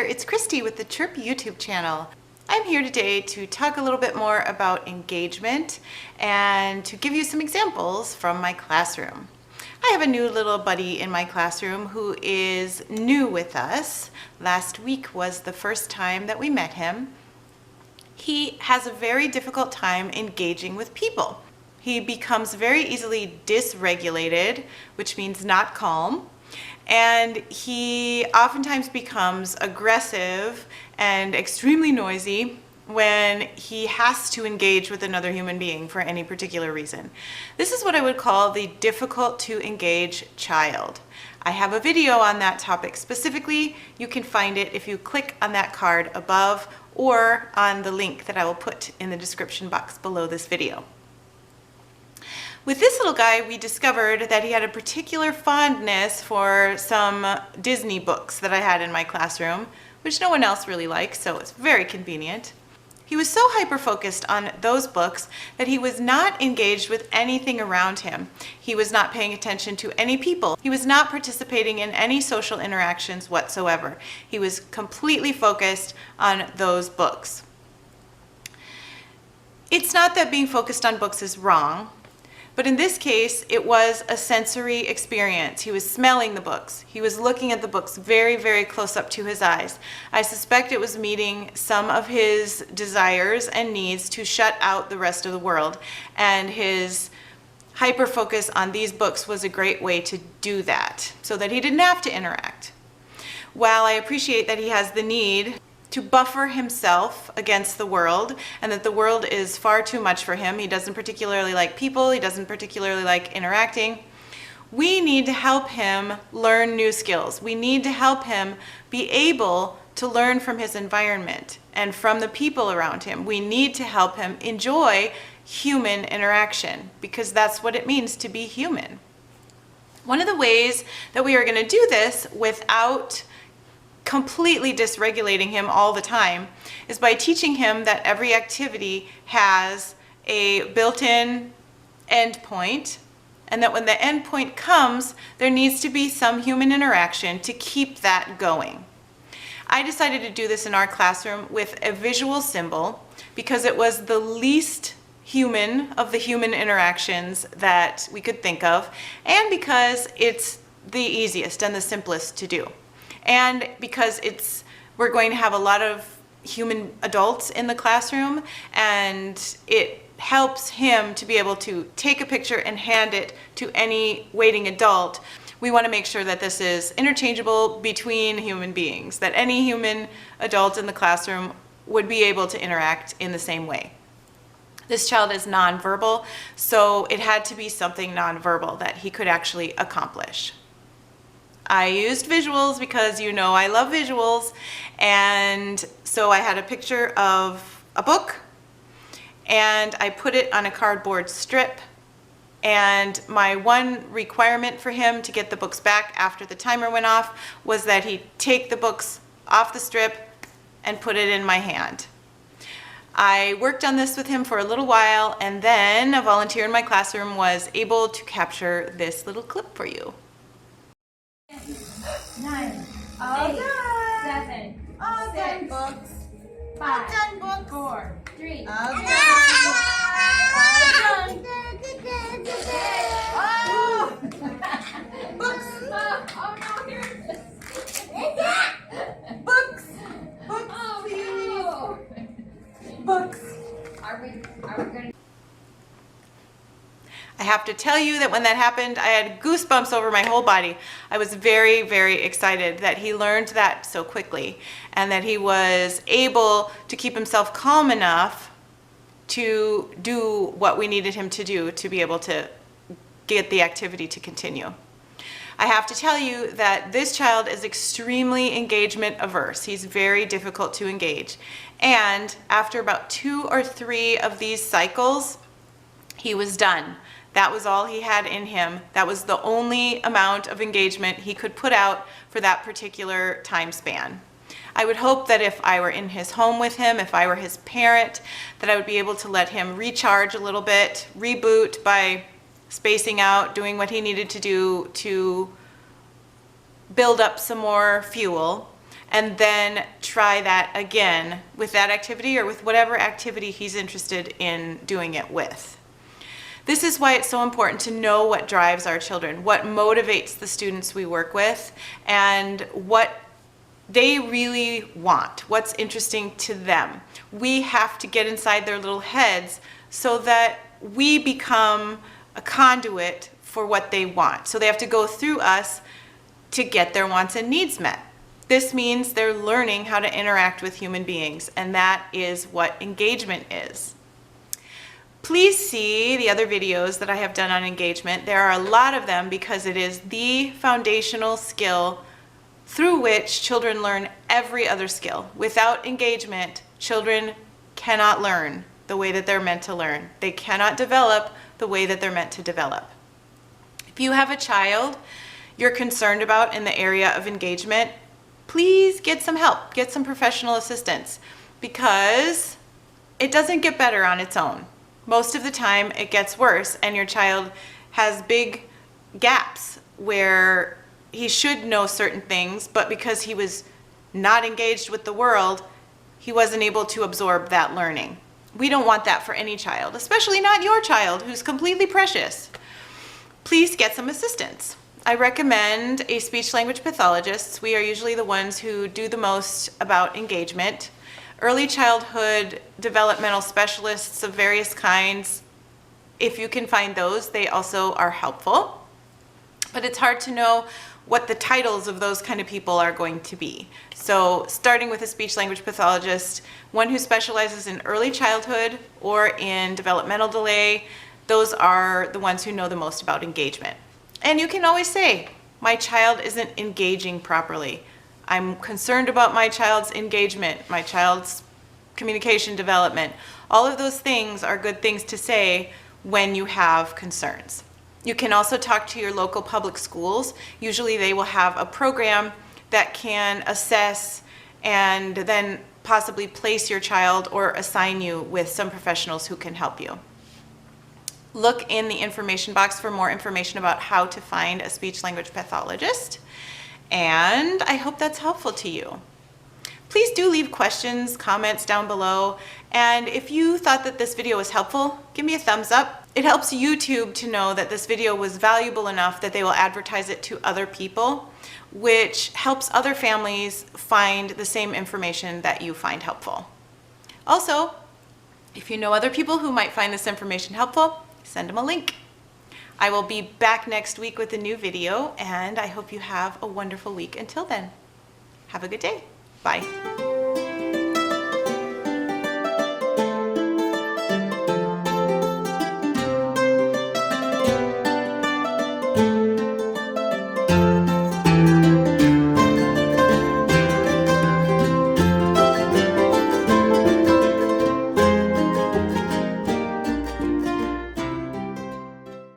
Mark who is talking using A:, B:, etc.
A: there, it's Christy with the Chirp YouTube channel. I'm here today to talk a little bit more about engagement and to give you some examples from my classroom. I have a new little buddy in my classroom who is new with us. Last week was the first time that we met him. He has a very difficult time engaging with people. He becomes very easily dysregulated, which means not calm. And he oftentimes becomes aggressive and extremely noisy when he has to engage with another human being for any particular reason. This is what I would call the difficult to engage child. I have a video on that topic specifically. You can find it if you click on that card above or on the link that I will put in the description box below this video. With this little guy, we discovered that he had a particular fondness for some Disney books that I had in my classroom, which no one else really likes, so it's very convenient. He was so hyper-focused on those books that he was not engaged with anything around him. He was not paying attention to any people. He was not participating in any social interactions whatsoever. He was completely focused on those books. It's not that being focused on books is wrong. But in this case, it was a sensory experience. He was smelling the books. He was looking at the books very, very close up to his eyes. I suspect it was meeting some of his desires and needs to shut out the rest of the world. And his hyper-focus on these books was a great way to do that, so that he didn't have to interact. While I appreciate that he has the need to buffer himself against the world, and that the world is far too much for him. He doesn't particularly like people, he doesn't particularly like interacting. We need to help him learn new skills. We need to help him be able to learn from his environment and from the people around him. We need to help him enjoy human interaction, because that's what it means to be human. One of the ways that we are going to do this without completely dysregulating him all the time is by teaching him that every activity has a built-in endpoint, and that when the endpoint comes, there needs to be some human interaction to keep that going. I decided to do this in our classroom with a visual symbol because it was the least human of the human interactions that we could think of, and because it's the easiest and the simplest to do. And because we're going to have a lot of human adults in the classroom, and it helps him to be able to take a picture and hand it to any waiting adult. We want to make sure that this is interchangeable between human beings, that any human adult in the classroom would be able to interact in the same way. This child is nonverbal, so it had to be something nonverbal that he could actually accomplish. I used visuals because you know I love visuals, and so I had a picture of a book and I put it on a cardboard strip, and my one requirement for him to get the books back after the timer went off was that he take the books off the strip and put it in my hand. I worked on this with him for a little while, and then a volunteer in my classroom was able to capture this little clip for you.
B: 9,
A: All
B: 8,
A: done.
B: 7,
A: All
B: 6,
A: done books.
B: 5,
A: All done books.
B: 4, 3,
A: All done.
B: 2,
A: Oh! Books.
B: oh no, here it is.
A: Books. Books,
B: Oh
A: please.
B: no.
A: Books.
B: Are we going to...
A: I have to tell you that when that happened, I had goosebumps over my whole body. I was very, very excited that he learned that so quickly, and that he was able to keep himself calm enough to do what we needed him to do to be able to get the activity to continue. I have to tell you that this child is extremely engagement averse. He's very difficult to engage. And after about 2 or 3 of these cycles, he was done. That was all he had in him. That was the only amount of engagement he could put out for that particular time span. I would hope that if I were in his home with him, if I were his parent, that I would be able to let him recharge a little bit, reboot by spacing out, doing what he needed to do to build up some more fuel, and then try that again with that activity or with whatever activity he's interested in doing it with. This is why it's so important to know what drives our children, what motivates the students we work with, and what they really want, what's interesting to them. We have to get inside their little heads so that we become a conduit for what they want. So they have to go through us to get their wants and needs met. This means they're learning how to interact with human beings, and that is what engagement is. Please see the other videos that I have done on engagement. There are a lot of them because it is the foundational skill through which children learn every other skill. Without engagement, children cannot learn the way that they're meant to learn. They cannot develop the way that they're meant to develop. If you have a child you're concerned about in the area of engagement, please get some help, get some professional assistance, because it doesn't get better on its own. Most of the time it gets worse, and your child has big gaps where he should know certain things, but because he was not engaged with the world, he wasn't able to absorb that learning. We don't want that for any child, especially not your child who's completely precious. Please get some assistance. I recommend a speech-language pathologist. We are usually the ones who do the most about engagement. Early childhood developmental specialists of various kinds, if you can find those, they also are helpful. But it's hard to know what the titles of those kind of people are going to be. So starting with a speech-language pathologist, one who specializes in early childhood or in developmental delay, those are the ones who know the most about engagement. And you can always say, my child isn't engaging properly. I'm concerned about my child's engagement, my child's communication development. All of those things are good things to say when you have concerns. You can also talk to your local public schools. Usually they will have a program that can assess and then possibly place your child or assign you with some professionals who can help you. Look in the information box for more information about how to find a speech-language pathologist, and I hope that's helpful to you. Please do leave questions, comments down below, and if you thought that this video was helpful, give me a thumbs up. It helps YouTube to know that this video was valuable enough that they will advertise it to other people, which helps other families find the same information that you find helpful. Also, if you know other people who might find this information helpful, send them a link. I will be back next week with a new video, and I hope you have a wonderful week until then. Have a good day. Bye.